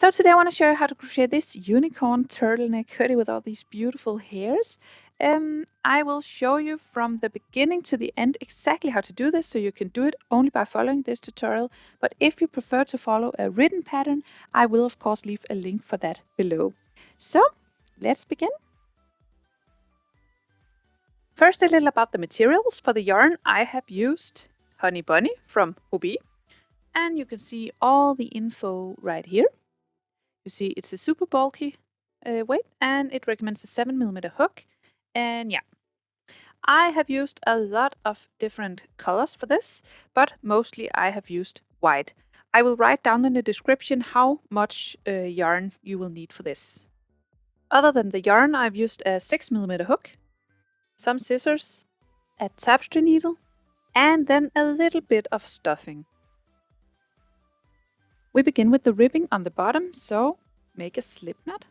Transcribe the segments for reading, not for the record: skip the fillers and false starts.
So today I want to show you how to crochet this unicorn turtleneck hoodie with all these beautiful hairs. I will show you from the beginning to the end exactly how to do this, so you can do it only by following this tutorial. But if you prefer to follow a written pattern, I will of course leave a link for that below. So let's begin. First, a little about the materials. For the yarn, I have used Honey Bunny from Hobbii, and you can see all the info right here. You see it's a super bulky weight, and it recommends a 7mm hook. And yeah, I have used a lot of different colors for this, but mostly I have used white. I will write down in the description how much yarn you will need for this. Other than the yarn, I've used a 6mm hook, some scissors, a tapestry needle, and then a little bit of stuffing. We begin with the ribbing on the bottom, so make a slip knot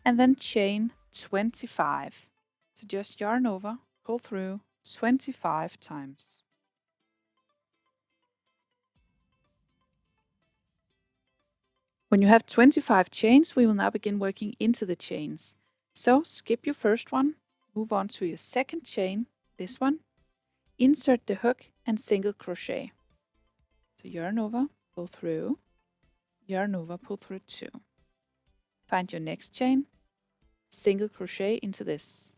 and then chain 25. So just yarn over, pull through 25 times. When you have 25 chains, we will now begin working into the chains. So skip your first one, move on to your second chain, this one, insert the hook and single crochet. So yarn over, pull through, yarn over, pull through 2. Find your next chain, single crochet into this.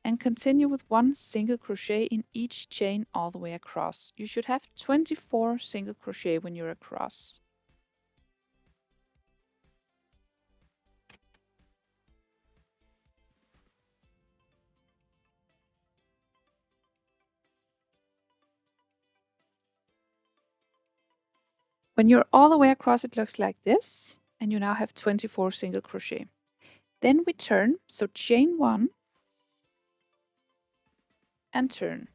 And continue with 1 single crochet in each chain all the way across. You should have 24 single crochet when you're across. When you're all the way across, it looks like this, and you now have 24 single crochet. Then we turn, so chain 1 and turn.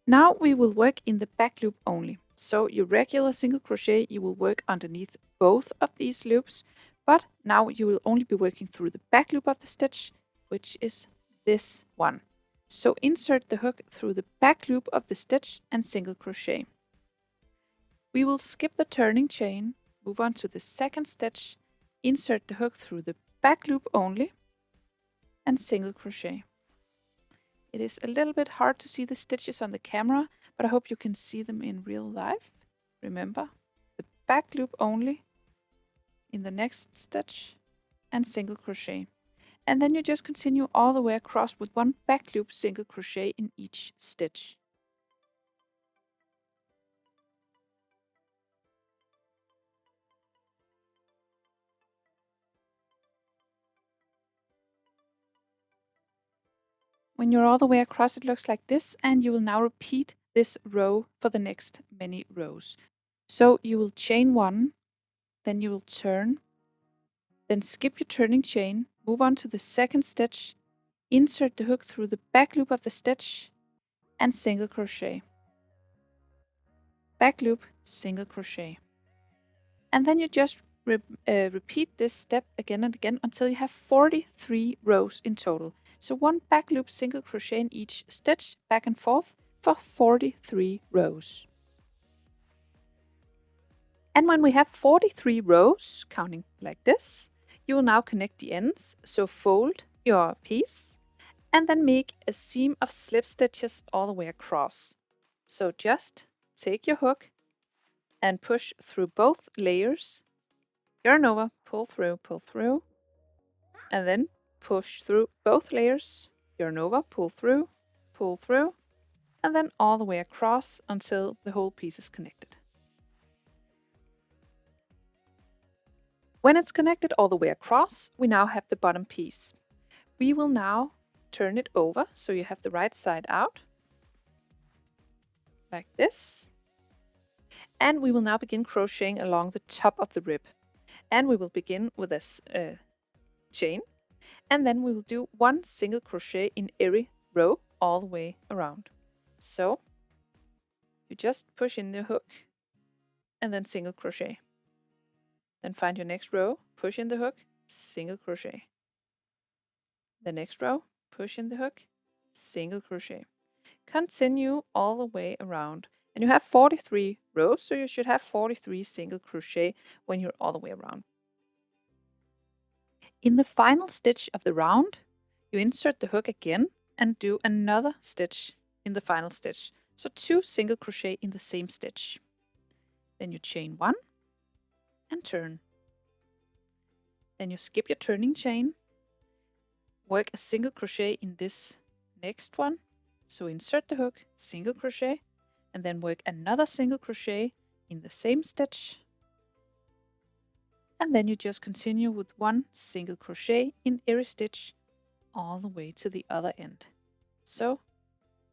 Now we will work in the back loop only. So your regular single crochet, you will work underneath both of these loops, but now you will only be working through the back loop of the stitch, which is this one. So insert the hook through the back loop of the stitch and single crochet. We will skip the turning chain, move on to the second stitch, insert the hook through the back loop only, and single crochet. It is a little bit hard to see the stitches on the camera, but I hope you can see them in real life. Remember, the back loop only in the next stitch and single crochet. And then you just continue all the way across with 1 back loop single crochet in each stitch. When you're all the way across, it looks like this, and you will now repeat this row for the next many rows. So you will chain 1, then you will turn, then skip your turning chain, move on to the second stitch, insert the hook through the back loop of the stitch, and single crochet. Back loop, single crochet. And then you just repeat this step again and again until you have 43 rows in total. So 1 back loop single crochet in each stitch, back and forth, for 43 rows. And when we have 43 rows, counting like this, you will now connect the ends. So fold your piece and then make a seam of slip stitches all the way across. So just take your hook and push through both layers, yarn over, pull through, and then push through both layers, yarn over, pull through, and then all the way across until the whole piece is connected. When it's connected all the way across, we now have the bottom piece. We will now turn it over so you have the right side out, like this. And we will now begin crocheting along the top of the rib. And we will begin with a chain, and then we will do 1 single crochet in every row all the way around. So you just push in the hook and then single crochet. Then find your next row, push in the hook, single crochet. The next row, push in the hook, single crochet. Continue all the way around. And you have 43 rows, so you should have 43 single crochet when you're all the way around. In the final stitch of the round, you insert the hook again and do another stitch in the final stitch. So 2 single crochet in the same stitch. Then you chain 1 and turn. Then you skip your turning chain, work a single crochet in this next one. So insert the hook, single crochet, and then work another single crochet in the same stitch. And then you just continue with 1 single crochet in every stitch all the way to the other end. So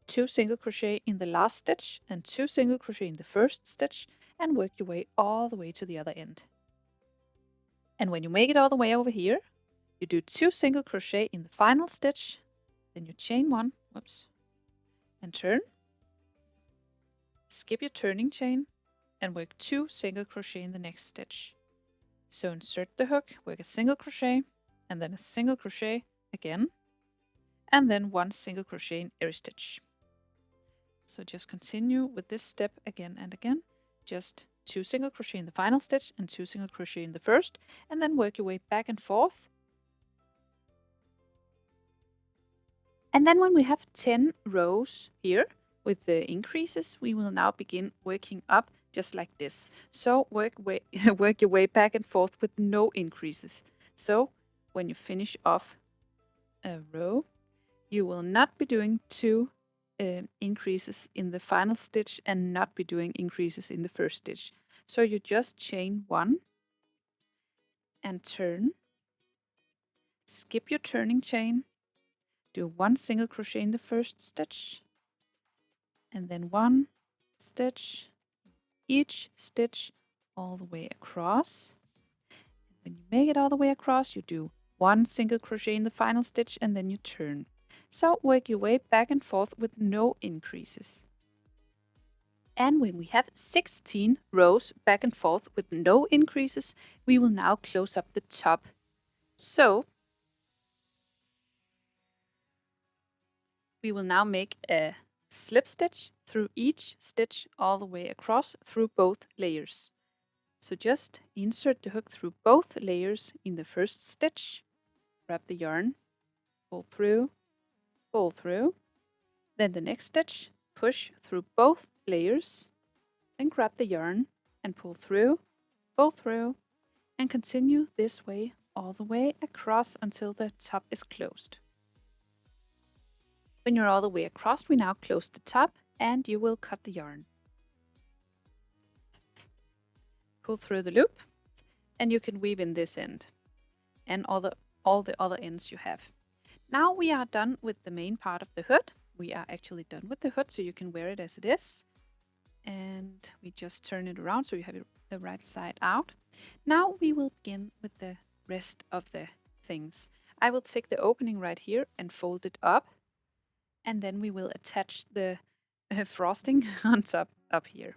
2 single crochet in the last stitch and 2 single crochet in the first stitch, and work your way all the way to the other end. And when you make it all the way over here, you do 2 single crochet in the final stitch, then you chain 1, and turn, skip your turning chain, and work 2 single crochet in the next stitch. So insert the hook, work a single crochet, and then a single crochet again, and then 1 single crochet in every stitch. So just continue with this step again and again, just 2 single crochet in the final stitch and 2 single crochet in the first, and then work your way back and forth. And then when we have 10 rows here with the increases, we will now begin working up just like this. So work your way back and forth with no increases. So when you finish off a row, you will not be doing 2 increases in the final stitch and not be doing increases in the first stitch. So you just chain 1 and turn, skip your turning chain, do 1 single crochet in the first stitch, and then 1 stitch each stitch all the way across. When you make it all the way across, you do 1 single crochet in the final stitch and then you turn. So work your way back and forth with no increases. And when we have 16 rows back and forth with no increases, we will now close up the top. So we will now make a slip stitch through each stitch all the way across through both layers. So just insert the hook through both layers in the first stitch, wrap the yarn, pull through, then the next stitch, push through both layers, then grab the yarn and pull through, and continue this way all the way across until the top is closed. When you're all the way across, we now close the top and you will cut the yarn. Pull through the loop and you can weave in this end and all the other ends you have. Now we are done with the main part of the hood. We are actually done with the hood, so you can wear it as it is. And we just turn it around so you have it the right side out. Now we will begin with the rest of the things. I will take the opening right here and fold it up, and then we will attach the frosting on top up here.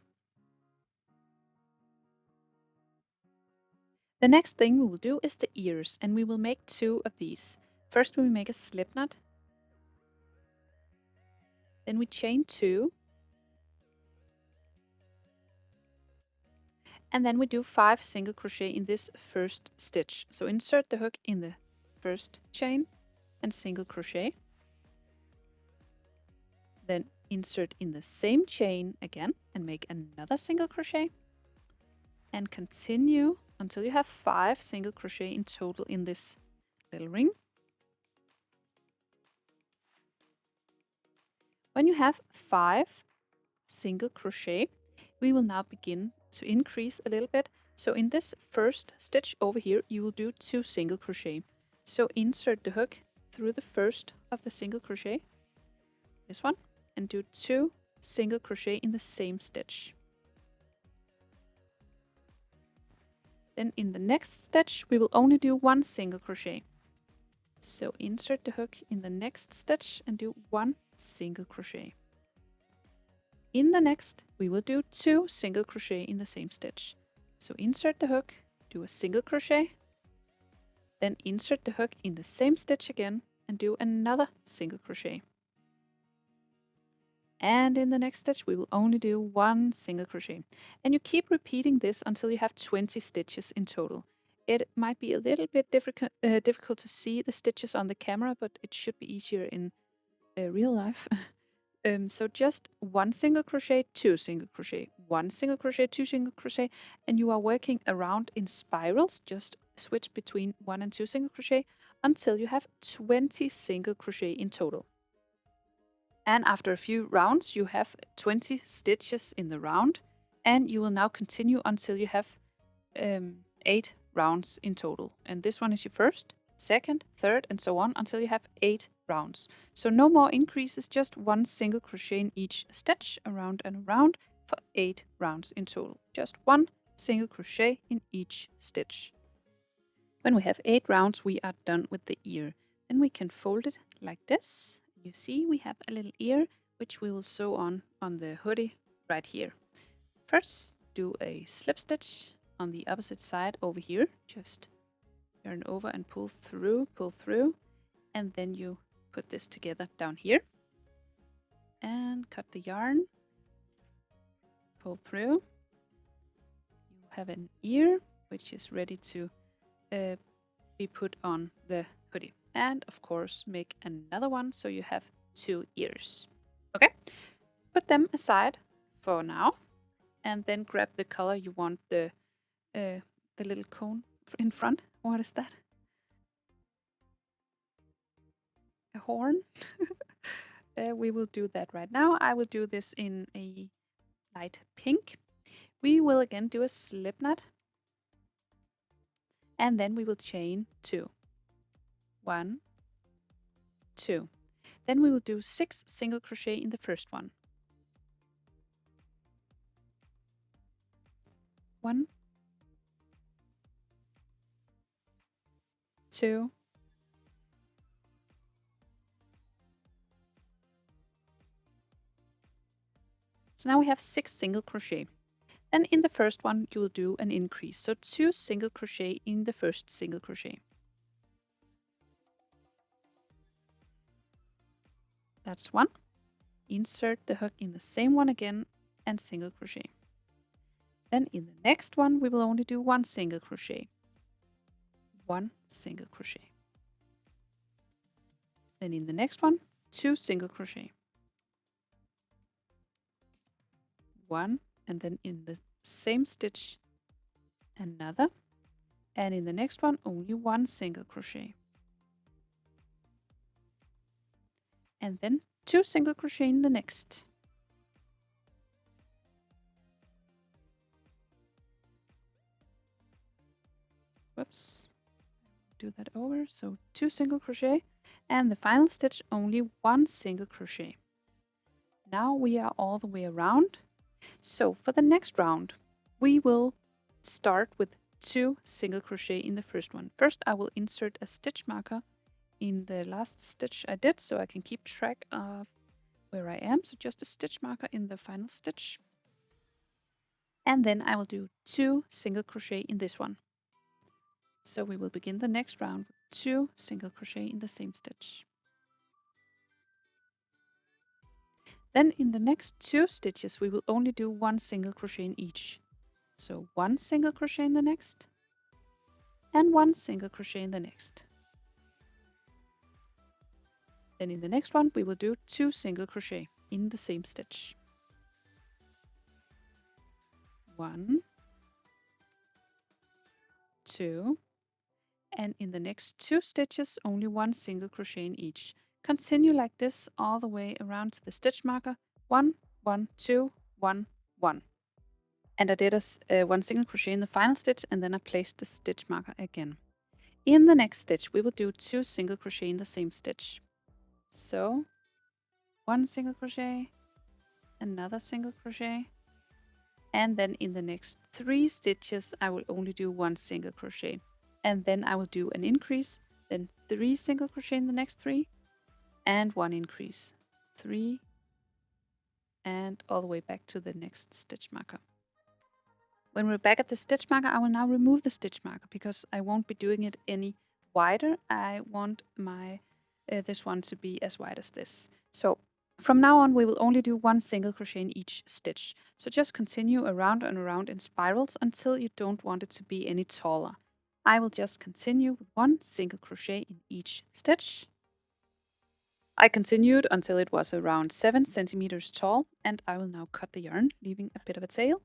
The next thing we will do is the ears, and we will make 2 of these. First we make a slip knot, then we chain 2, and then we do 5 single crochet in this first stitch. So insert the hook in the first chain and single crochet, then insert in the same chain again and make another single crochet, and continue until you have 5 single crochet in total in this little ring. When you have 5 single crochet, we will now begin to increase a little bit. So in this first stitch over here, you will do 2 single crochet. So insert the hook through the first of the single crochet, this one, and do 2 single crochet in the same stitch. Then in the next stitch, we will only do 1 single crochet. So insert the hook in the next stitch and do 1 single crochet. In the next, we will do 2 single crochet in the same stitch. So insert the hook, do a single crochet, then insert the hook in the same stitch again and do another single crochet. And in the next stitch, we will only do 1 single crochet. And you keep repeating this until you have 20 stitches in total. It might be a little bit difficult to see the stitches on the camera, but it should be easier in real life. So just 1 single crochet, 2 single crochet, 1 single crochet, 2 single crochet, and you are working around in spirals. Just switch between 1 and 2 single crochet until you have 20 single crochet in total. And after a few rounds, you have 20 stitches in the round, and you will now continue until you have 8 rounds in total. And this one is your first, second, third, and so on until you have 8 rounds. So no more increases, just 1 single crochet in each stitch, around and around, for 8 rounds in total. Just 1 single crochet in each stitch. When we have 8 rounds, we are done with the ear. Then we can fold it like this. You see we have a little ear, which we will sew on the hoodie right here. First, do a slip stitch on the opposite side over here. Just yarn over and pull through, and then you put this together down here. And cut the yarn, pull through. You have an ear, which is ready to be put on the hoodie. And of course make another one so you have 2 ears. Okay, put them aside for now, and then grab the color you want the little cone in front. What is that? A horn? We will do that right now. I will do this in a light pink. We will again do a slip knot, and then we will chain 2. 1, 2. Then we will do 6 single crochet in the first one. 1, 2, 3. So now we have 6 single crochet. Then in the first one you will do an increase, so 2 single crochet in the first single crochet. That's 1. Insert the hook in the same one again and single crochet. Then in the next one we will only do 1 single crochet. 1 single crochet. Then in the next one, 2 single crochet. 1, and then in the same stitch another, and in the next one only 1 single crochet. And then 2 single crochet in the next. Whoops. Do that over. So 2 single crochet, and the final stitch only 1 single crochet. Now we are all the way around. So for the next round, we will start with 2 single crochet in the first one. First, I will insert a stitch marker in the last stitch I did, so I can keep track of where I am. So just a stitch marker in the final stitch. And then I will do 2 single crochet in this one. So we will begin the next round with 2 single crochet in the same stitch. Then in the next 2 stitches we will only do 1 single crochet in each. So 1 single crochet in the next, and 1 single crochet in the next. Then in the next one we will do 2 single crochet in the same stitch. 1, 2, and in the next 2 stitches only 1 single crochet in each. Continue like this all the way around to the stitch marker. 1, 1, 2, 1, 1. And I did a 1 single crochet in the final stitch, and then I placed the stitch marker again. In the next stitch we will do 2 single crochet in the same stitch. So 1 single crochet, another single crochet, and then in the next 3 stitches I will only do 1 single crochet, and then I will do an increase, then 3 single crochet in the next 3, and 1 increase, 3, and all the way back to the next stitch marker. When we're back at the stitch marker, I will now remove the stitch marker because I won't be doing it any wider. I want my this one to be as wide as this. So From now on, we will only do one single crochet in each stitch. So just continue around and around in spirals until you don't want it to be any taller. I will just continue with one single crochet in each stitch. I continued until it was around 7 centimeters tall, and I will now cut the yarn, leaving a bit of a tail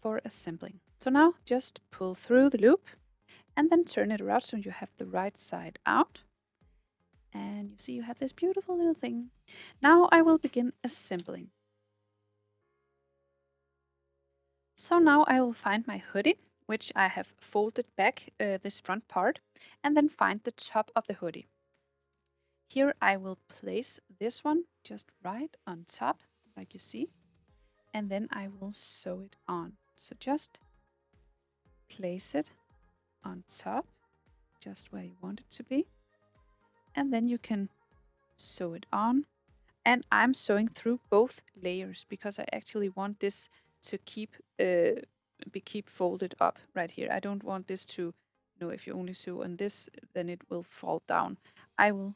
for assembling. So now just pull through the loop and then turn it around so you have the right side out. And you see you have this beautiful little thing. Now I will begin assembling. So now I will find my hoodie, which I have folded back this front part, and then find the top of the hoodie. Here I will place this one just right on top, like you see, and then I will sew it on. So just place it on top, just where you want it to be, and then you can sew it on. And I'm sewing through both layers because I actually want this to keep folded up right here. I don't want this to, if you only sew on this, then it will fall down. I will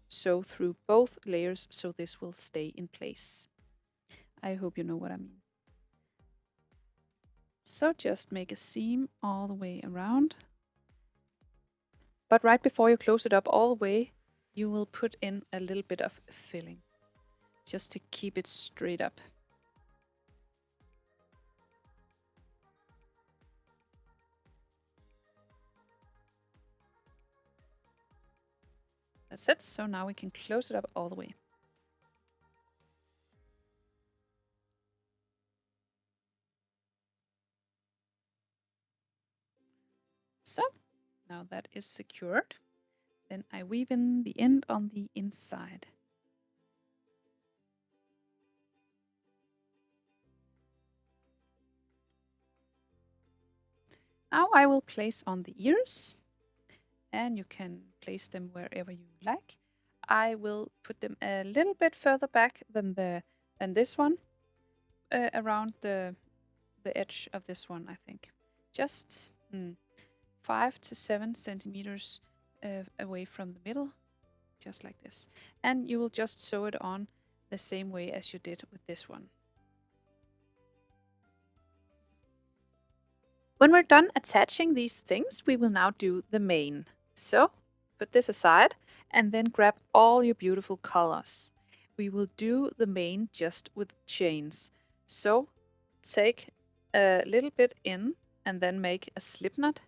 sew through both layers so this will stay in place. I hope you know what I mean. So just make a seam all the way around. But right before you close it up all the way, you will put in a little bit of filling, just to keep it straight up. That's it, so now we can close it up all the way. So, now that is secured. Then I weave in the end on the inside. Now I will place on the ears, and you can place them wherever you like. I will put them a little bit further back than this one, around the edge of this one, I think. Just 5 to 7 centimeters away from the middle, just like this. And you will just sew it on the same way as you did with this one. When we're done attaching these things, we will now do the mane. So put this aside and then grab all your beautiful colors. We will do the mane just with chains. So take a little bit in and then make a slip knot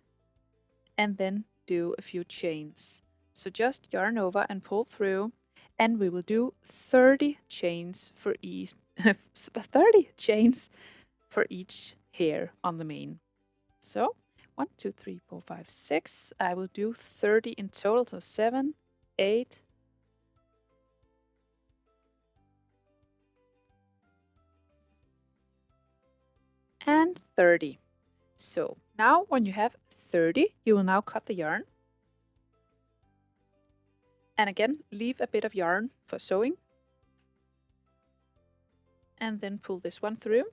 and then do a few chains. So just yarn over and pull through, and we will do 30 chains for each 30 chains for each hair on the mane. So 1, 2, 3, 4, 5, 6. I will do 30 in total, so 7, 8, and 30. So now when you have 30, you will now cut the yarn. And again, leave a bit of yarn for sewing. And then pull this one through.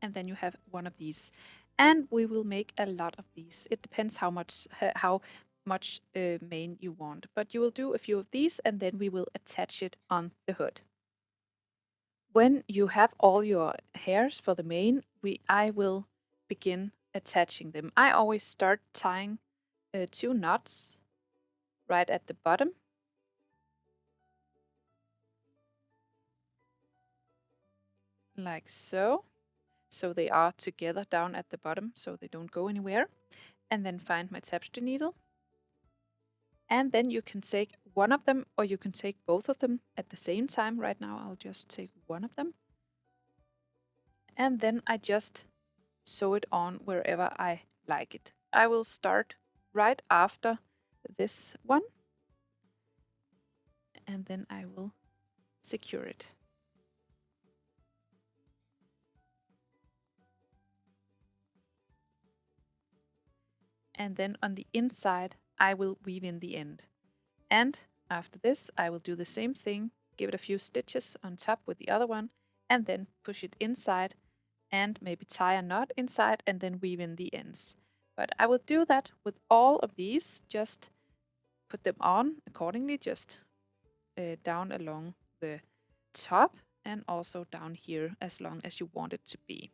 And then you have one of these. And we will make a lot of these. It depends how much mane you want. But you will do a few of these and then we will attach it on the hood. When you have all your hairs for the mane, I will begin attaching them. I always start tying 2 knots right at the bottom. Like so. So they are together down at the bottom so they don't go anywhere. And then find my tapestry needle. And then you can take one of them or you can take both of them at the same time. Right now I'll just take one of them. And then I just sew it on wherever I like it. I will start right after this one. And then I will secure it. And then on the inside, I will weave in the end. And after this, I will do the same thing, give it a few stitches on top with the other one, and then push it inside and maybe tie a knot inside and then weave in the ends. But I will do that with all of these, just put them on accordingly, just down along the top and also down here as long as you want it to be.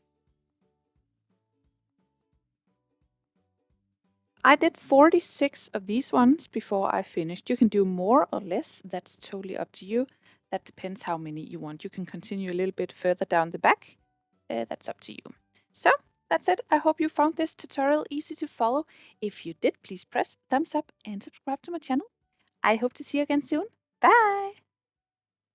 I did 46 of these ones before I finished. You can do more or less, that's totally up to you. That depends how many you want. You can continue a little bit further down the back. That's up to you. So that's it. I hope you found this tutorial easy to follow. If you did, please press thumbs up and subscribe to my channel. I hope to see you again soon. Bye!